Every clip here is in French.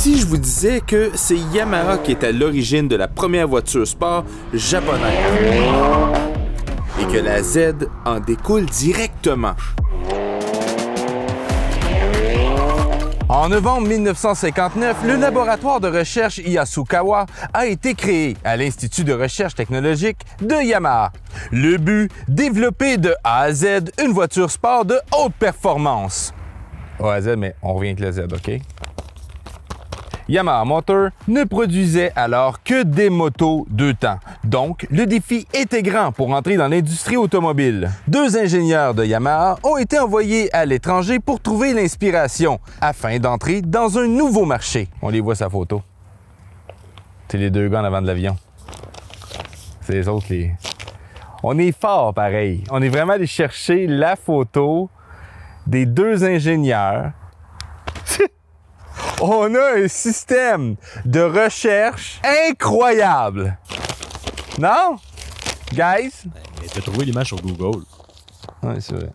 si je vous disais que c'est Yamaha qui est à l'origine de la première voiture sport japonaise et que la Z en découle directement? En novembre 1959, le laboratoire de recherche Yasukawa a été créé à l'Institut de recherche technologique de Yamaha. Le but, développer de A à Z une voiture sport de haute performance. A à Z, mais on revient avec le Z, OK? Yamaha Motor ne produisait alors que des motos deux temps. Donc, le défi était grand pour entrer dans l'industrie automobile. Deux ingénieurs de Yamaha ont été envoyés à l'étranger pour trouver l'inspiration afin d'entrer dans un nouveau marché. On les voit sa photo. C'est les deux gars en avant de l'avion. C'est les autres, les... On est fort pareil. On est vraiment allé chercher la photo des deux ingénieurs. On a un système de recherche incroyable. Non? Guys? Mais t'as trouvé l'image sur Google. Oui, c'est vrai.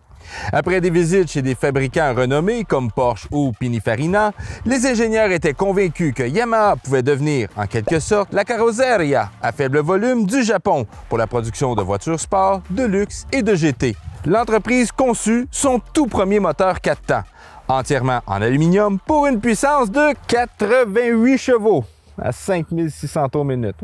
Après des visites chez des fabricants renommés comme Porsche ou Pininfarina, les ingénieurs étaient convaincus que Yamaha pouvait devenir, en quelque sorte, la carrozzeria à faible volume du Japon pour la production de voitures sport, de luxe et de GT. L'entreprise conçut son tout premier moteur 4 temps, entièrement en aluminium pour une puissance de 88 chevaux à 5600 tours minute.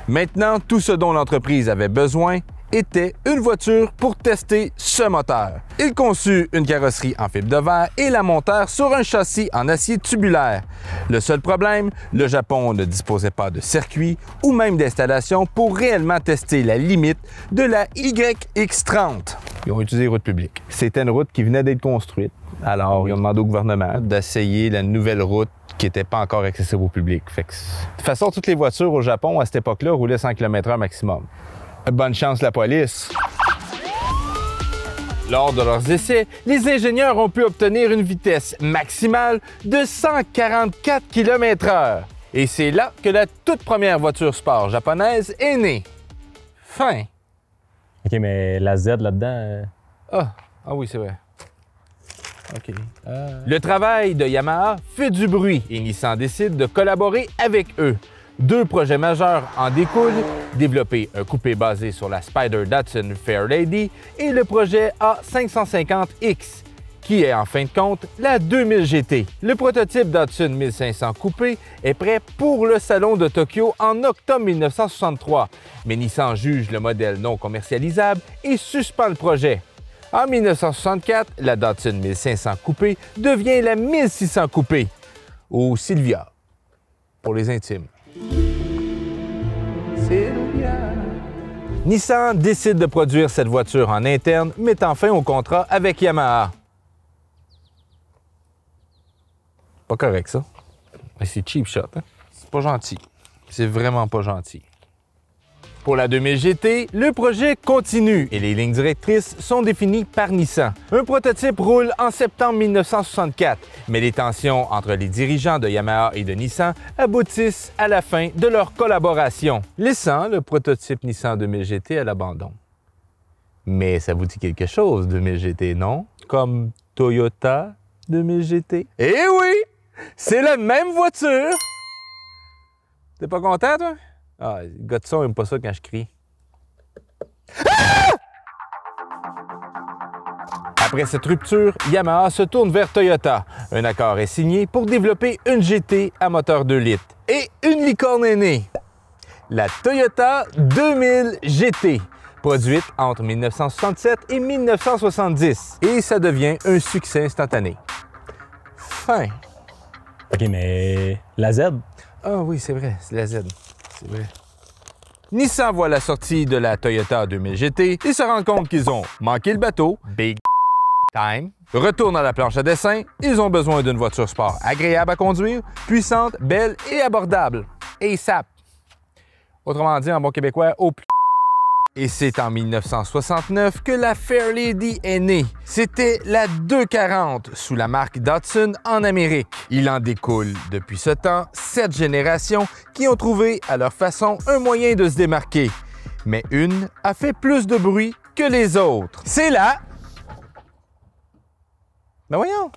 Maintenant, tout ce dont l'entreprise avait besoin était une voiture pour tester ce moteur. Il conçut une carrosserie en fibre de verre et la montèrent sur un châssis en acier tubulaire. Le seul problème, le Japon ne disposait pas de circuit ou même d'installation pour réellement tester la limite de la YX30. Ils ont utilisé les routes publiques. C'était une route qui venait d'être construite. Alors, ils ont demandé au gouvernement d'essayer la nouvelle route qui n'était pas encore accessible au public. Fait que, de toute façon, toutes les voitures au Japon, à cette époque-là, roulaient 100 km/h maximum. Bonne chance, la police! Lors de leurs essais, les ingénieurs ont pu obtenir une vitesse maximale de 144 km/h. Et c'est là que la toute première voiture sport japonaise est née. Fin. OK, mais la Z là-dedans... Ah oui, c'est vrai. OK. Le travail de Yamaha fait du bruit et Nissan décide de collaborer avec eux. Deux projets majeurs en découlent, développer un coupé basé sur la Spyder Datsun Fairlady et le projet A550X, qui est en fin de compte la 2000 GT. Le prototype Datsun 1500 coupé est prêt pour le salon de Tokyo en octobre 1963, mais Nissan juge le modèle non commercialisable et suspend le projet. En 1964, la Datsun 1500 coupé devient la 1600 coupé, ou Silvia, pour les intimes. Silvia. Nissan décide de produire cette voiture en interne, mettant fin au contrat avec Yamaha. Pas correct, ça. Mais c'est cheap shot, hein? C'est pas gentil. C'est vraiment pas gentil. Pour la 2000 GT, le projet continue et les lignes directrices sont définies par Nissan. Un prototype roule en septembre 1964, mais les tensions entre les dirigeants de Yamaha et de Nissan aboutissent à la fin de leur collaboration, laissant le prototype Nissan 2000 GT à l'abandon. Mais ça vous dit quelque chose, 2000 GT, non? Comme Toyota 2000 GT? Eh oui! C'est la même voiture! T'es pas content, toi? Ah, le gars de son n'aime pas ça quand je crie. Ah! Après cette rupture, Yamaha se tourne vers Toyota. Un accord est signé pour développer une GT à moteur 2 litres. Et une licorne est née. La Toyota 2000 GT, produite entre 1967 et 1970. Et ça devient un succès instantané. Fin. OK, mais la Z? Ah oui, c'est vrai, c'est la Z. C'est vrai. Nissan voit la sortie de la Toyota 2000 GT et se rend compte qu'ils ont manqué le bateau, big time, retournent à la planche à dessin, ils ont besoin d'une voiture sport agréable à conduire, puissante, belle et abordable. ASAP. Autrement dit, en bon québécois, au plus. Et c'est en 1969 que la Fairlady est née. C'était la 240 sous la marque Datsun en Amérique. Il en découle depuis ce temps 7 générations qui ont trouvé à leur façon un moyen de se démarquer. Mais une a fait plus de bruit que les autres. C'est là. Ben voyons.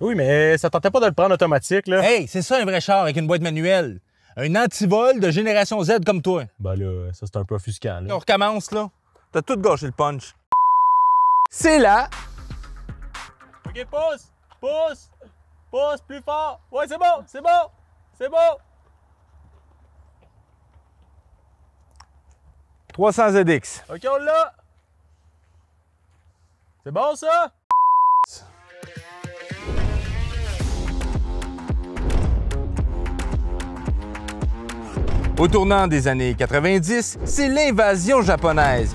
Oui, mais ça tentait pas de le prendre automatique, là. Hey, c'est ça un vrai char avec une boîte manuelle. Un antivol de génération Z comme toi. Ben là, ça c'est un peu offusquant, là. On recommence, là. T'as tout gâché le punch. C'est là. OK, pousse! Pousse! Pousse plus fort! Ouais, c'est bon! C'est bon! C'est bon! 300 ZX. OK, on l'a! C'est bon, ça? Au tournant des années 90, c'est l'invasion japonaise.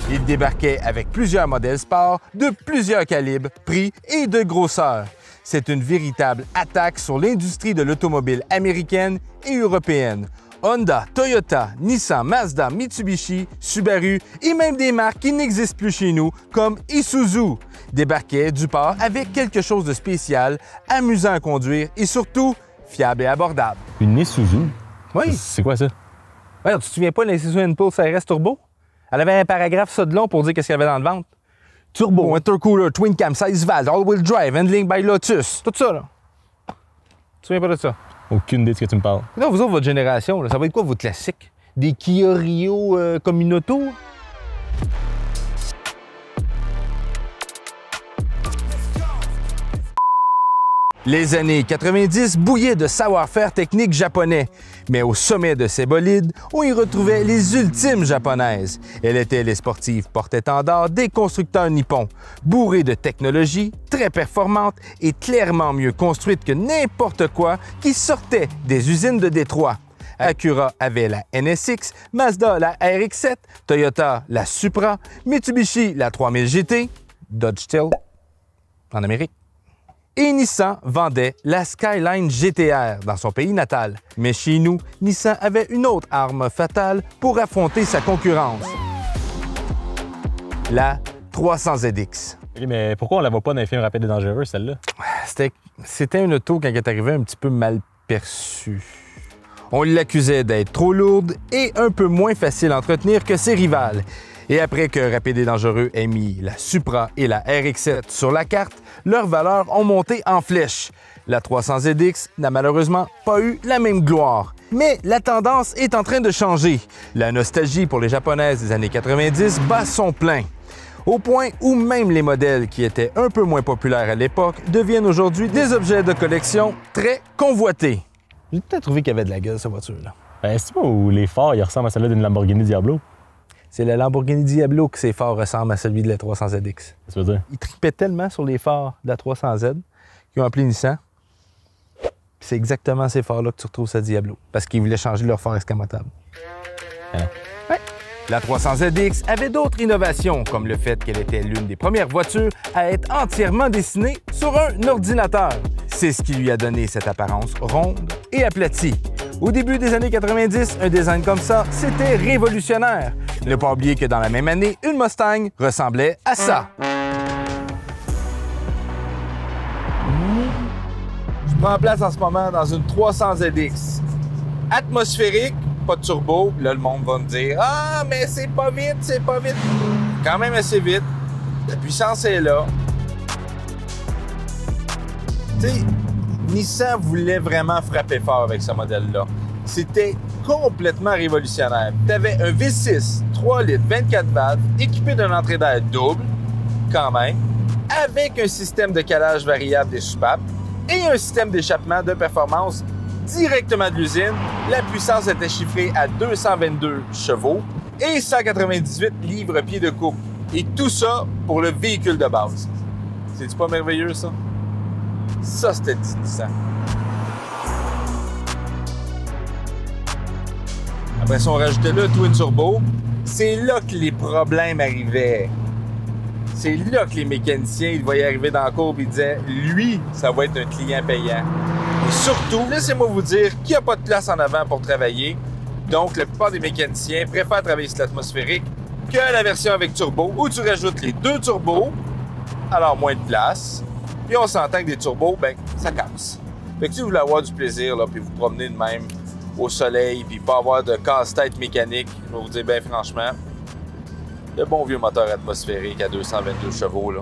Ils débarquaient avec plusieurs modèles sport de plusieurs calibres, prix et de grosseur. C'est une véritable attaque sur l'industrie de l'automobile américaine et européenne. Honda, Toyota, Nissan, Mazda, Mitsubishi, Subaru et même des marques qui n'existent plus chez nous comme Isuzu débarquaient du port avec quelque chose de spécial, amusant à conduire et surtout fiable et abordable. Une Isuzu? Oui. C'est quoi ça? Ouais, tu te souviens pas de l'Isuzu Impulse RS Turbo? Elle avait un paragraphe ça de long pour dire qu'est-ce qu'il y avait dans le ventre. Turbo, intercooler, twin cam, 16 valves, all-wheel drive, handling by Lotus. Tout ça, là. Tu te souviens pas de ça? Aucune idée de ce que tu me parles. Non, vous autres, votre génération, là, ça va être quoi votre classique? Des Kia Rio Communoto? Les années 90 bouillaient de savoir-faire technique japonais, mais au sommet de ces bolides, on y retrouvait les ultimes japonaises. Elles étaient les sportives porte-étendards des constructeurs nippons, bourrées de technologie, très performantes et clairement mieux construites que n'importe quoi qui sortait des usines de Détroit. Acura avait la NSX, Mazda la RX-7, Toyota la Supra, Mitsubishi la 3000 GT, Dodge Stealth en Amérique. Et Nissan vendait la Skyline GTR dans son pays natal. Mais chez nous, Nissan avait une autre arme fatale pour affronter sa concurrence. La 300 ZX. OK, mais pourquoi on la voit pas dans les films rapides et dangereux, celle-là? C'était une auto, quand elle est arrivée, un petit peu mal perçue. On l'accusait d'être trop lourde et un peu moins facile à entretenir que ses rivales. Et après que Rapide et Dangereux ait mis la Supra et la RX-7 sur la carte, leurs valeurs ont monté en flèche. La 300 ZX n'a malheureusement pas eu la même gloire. Mais la tendance est en train de changer. La nostalgie pour les Japonaises des années 90 bat son plein. Au point où même les modèles qui étaient un peu moins populaires à l'époque deviennent aujourd'hui des objets de collection très convoités. J'ai peut-être trouvé qu'il y avait de la gueule, cette voiture-là. Est-ce que où les phares, ils ressemblent à celle-là d'une Lamborghini Diablo? C'est la Lamborghini Diablo que ses phares ressemblent à celui de la 300 ZX. Qu'est-ce que tu veux dire? Ils tripaient tellement sur les phares de la 300Z qu'ils ont appelé Nissan. C'est exactement ces phares-là que tu retrouves sur Diablo, parce qu'ils voulaient changer leur phare escamotable. Hein? Ouais. La 300 ZX avait d'autres innovations, comme le fait qu'elle était l'une des premières voitures à être entièrement dessinée sur un ordinateur. C'est ce qui lui a donné cette apparence ronde et aplatie. Au début des années 90, un design comme ça, c'était révolutionnaire. Ne pas oublier que dans la même année, une Mustang ressemblait à ça. Je prends place en ce moment dans une 300 ZX. Atmosphérique, pas de turbo. Là, le monde va me dire « Ah, mais c'est pas vite, c'est pas vite. » Quand même assez vite. La puissance est là. Tu sais, Nissan voulait vraiment frapper fort avec ce modèle-là. C'était complètement révolutionnaire. Tu avais un V6 3 litres 24 valves équipé d'une entrée d'air double, quand même, avec un système de calage variable des soupapes et un système d'échappement de performance directement de l'usine. La puissance était chiffrée à 222 chevaux et 198 livres-pieds de couple. Et tout ça pour le véhicule de base. C'est-tu pas merveilleux, ça? Ça, c'était Nissan. Après ça, on rajoutait le Twin Turbo. C'est là que les problèmes arrivaient. C'est là que les mécaniciens ils voyaient arriver dans la courbe et disaient « Lui, ça va être un client payant. » Et surtout, laissez-moi vous dire qu'il n'y a pas de place en avant pour travailler. Donc, la plupart des mécaniciens préfèrent travailler sur l'atmosphérique que la version avec turbo, où tu rajoutes les deux turbos, alors moins de place. Puis on s'entend que des turbos, ben ça casse. Fait que si vous voulez avoir du plaisir, là, puis vous promener de même au soleil, puis pas avoir de casse-tête mécanique, je vais vous dire bien franchement, le bon vieux moteur atmosphérique à 222 chevaux, là,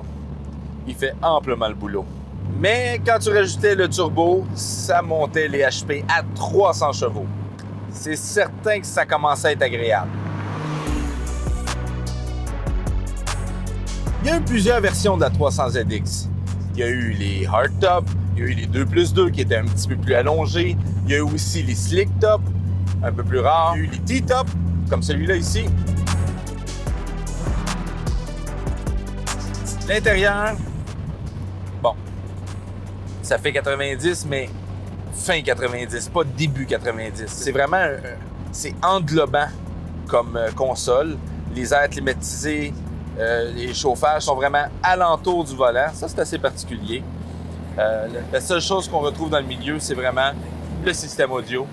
il fait amplement le boulot. Mais quand tu rajoutais le turbo, ça montait les HP à 300 chevaux. C'est certain que ça commençait à être agréable. Il y a eu plusieurs versions de la 300ZX. Il y a eu les hardtop, il y a eu les 2+2 qui étaient un petit peu plus allongés. Il y a eu aussi les slick top, un peu plus rares. Il y a eu les T-top, comme celui-là ici. L'intérieur, bon, ça fait 90, mais fin 90, pas début 90. C'est vraiment, c'est englobant comme console. Les airs climatisés, les chauffages sont vraiment alentour du volant. Ça, c'est assez particulier. La seule chose qu'on retrouve dans le milieu, c'est vraiment le système audio.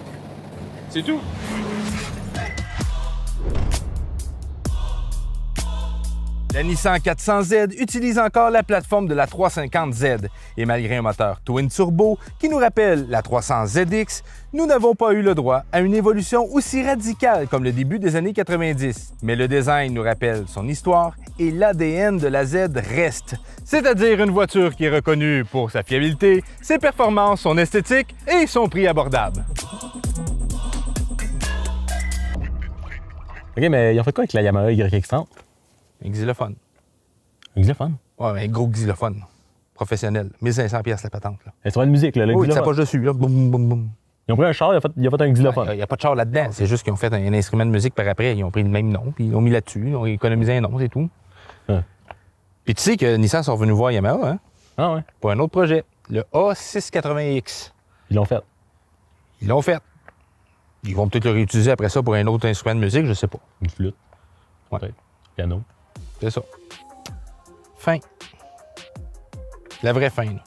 C'est tout. La Nissan 400Z utilise encore la plateforme de la 350Z et malgré un moteur twin turbo qui nous rappelle la 300ZX, nous n'avons pas eu le droit à une évolution aussi radicale comme le début des années 90. Mais le design nous rappelle son histoire et l'ADN de la Z reste, c'est-à-dire une voiture qui est reconnue pour sa fiabilité, ses performances, son esthétique et son prix abordable. OK, mais ils ont fait quoi avec la Yamaha YX30? Un xylophone. Un xylophone? Ouais, un gros xylophone. Professionnel. 1500$ la patente. Là. Instrument de musique, là, le oui, xylophone. ça poche dessus, là. Boum, boum, boum. Ils ont pris un char, ils ont fait un xylophone. Il n'y a pas de char là-dedans. C'est juste qu'ils ont fait un instrument de musique par après. Ils ont pris le même nom, puis ils l'ont mis là-dessus. Ils ont économisé un nom, c'est tout. Hein. Puis tu sais que Nissan sont venus voir Yamaha, hein? Ah ouais? Pour un autre projet. Le A680X. Ils l'ont fait. Ils l'ont fait. Ils vont peut-être le réutiliser après ça pour un autre instrument de musique, je sais pas. Une flûte. Ouais. Peut-être. Piano. C'est ça. Fin. La vraie fin, là.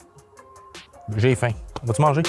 J'ai faim. Vas-tu manger?